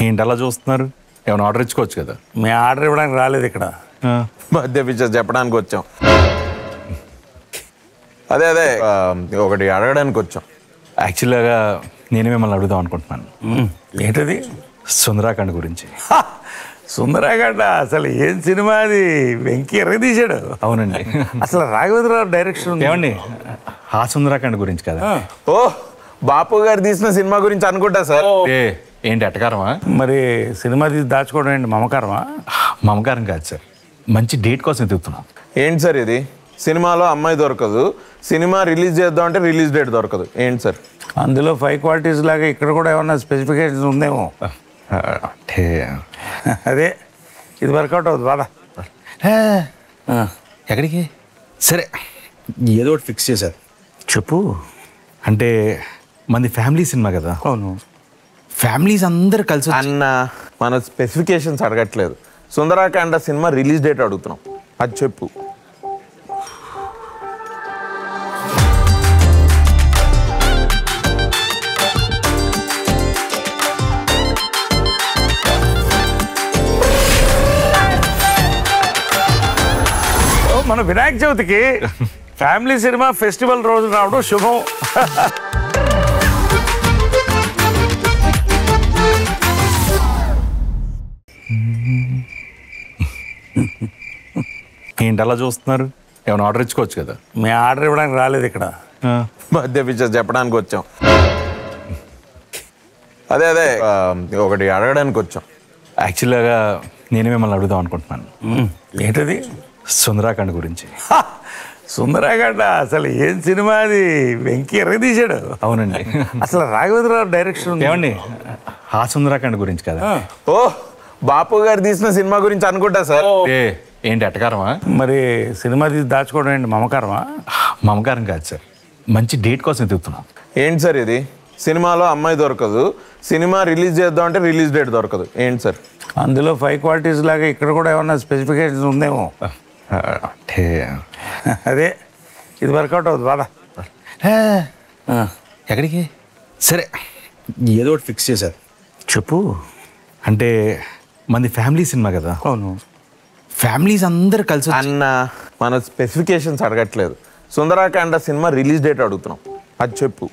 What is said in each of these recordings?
ఏంటి అలా చూస్తున్నారు? ఏమైనా ఆర్డర్ ఇచ్చుకోవచ్చు కదా. మేము ఆర్డర్ ఇవ్వడానికి రాలేదు ఇక్కడ, బర్త్డే విషెస్ చెప్పడానికి వచ్చాం. అదే ఒకటి అడగడానికి వచ్చాం. యాక్చువల్గా నేను మిమ్మల్ని అడుగుదాం అనుకుంటున్నాను. ఏంటది? సుందరాకాండ్ గురించి. సుందరాకాండ అసలు ఏం సినిమా అది? వెంకీ ఎర్రగా తీశాడు. అవునండి. అసలు రాఘవేంద్రరావు డైరెక్షన్. ఏమండి ఆ సుందరాకాండ్ గురించి కదా. ఓ బాపు గారు తీసిన సినిమా గురించి అనుకుంటా సార్. ఏంటి ఎటకారమా? మరి సినిమా తీసి దాచుకోవడం ఏంటి మమకారమా? మమకారం కాదు సార్, మంచి డేట్ కోసం ఎదుగుతున్నాం. ఏంటి సార్ ఇది? సినిమాలో అమ్మాయి దొరకదు, సినిమా రిలీజ్ చేద్దాం అంటే రిలీజ్ డేట్ దొరకదు. ఏంటి సార్? అందులో 5 క్వాలిటీస్ లాగా ఇక్కడ కూడా ఏమన్నా స్పెసిఫికేషన్స్ ఉందేమో. అంటే అదే ఇది వర్కౌట్ అవుతుంది. బాధ ఎక్కడికి? సరే ఏదో ఒకటి ఫిక్స్ చేశారు. చెప్పు. అంటే మనది ఫ్యామిలీ సినిమా కదా. అవును. ఫ్యామిలీస్ అందరు కలిసి అన్న మన స్పెసిఫికేషన్స్ అడగట్లేదు, సుందరాకాండ సినిమా రిలీజ్ డేట్ అడుగుతున్నాం. అది చెప్పు. మన వినాయక చవితికి ఫ్యామిలీ సినిమా ఫెస్టివల్ రోజు రావడం శుభం. ఏంటి అలా చూస్తున్నారు? ఏమైనా ఆర్డర్ ఇచ్చుకోవచ్చు కదా. మేము ఆర్డర్ ఇవ్వడానికి రాలేదు ఇక్కడ, బర్త్డే విషెస్ చెప్పడానికి వచ్చాం. అదే ఒకటి అడగడానికి వచ్చాం. యాక్చువల్గా నేను మిమ్మల్ని అడుగుదాం అనుకుంటున్నాను. ఏంటది? సుందరాకాండ్ గురించి. సుందరాకాండ అసలు ఏం సినిమా అది? వెంకీ ఎర్రగా తీశాడు. అవునండి. అసలు రాఘవేంద్రరావు డైరెక్షన్. ఏమండి ఆ సుందరాకాండ్ గురించి కదా. ఓ బాపు గారు తీసిన సినిమా గురించి అనుకుంటా సార్. ఏంటి ఎటకారమా? మరి సినిమా తీసి దాచుకోవడం ఏంటి మమకారమా? మమకారం కాదు సార్, మంచి డేట్ కోసం ఎదుగుతున్నాం. ఏంటి సార్ ఇది? సినిమాలో అమ్మాయి దొరకదు, సినిమా రిలీజ్ చేద్దాం అంటే రిలీజ్ డేట్ దొరకదు. ఏంటి సార్? అందులో 5 క్వాలిటీస్ లాగా ఇక్కడ కూడా ఏమన్నా స్పెసిఫికేషన్స్ ఉందేమో. అంటే అదే ఇది వర్కౌట్ అవుతుంది. బాధ ఎక్కడికి? సరే ఏదో ఒకటి ఫిక్స్ చేశారు. చెప్పు. అంటే మనది ఫ్యామిలీ సినిమా కదా. అవును. ఫ్యామిలీస్ అందరు కలిసి అన్న మన స్పెసిఫికేషన్స్ అడగట్లేదు, సుందరాకాండ సినిమా రిలీజ్ డేట్ అడుగుతున్నాం. అది చెప్పు.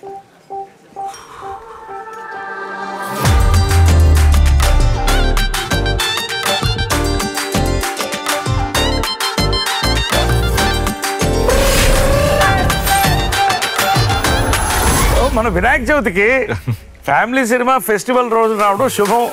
మన వినాయక చవితికి ఫ్యామిలీ సినిమా ఫెస్టివల్ రోజు రావడం శుభం.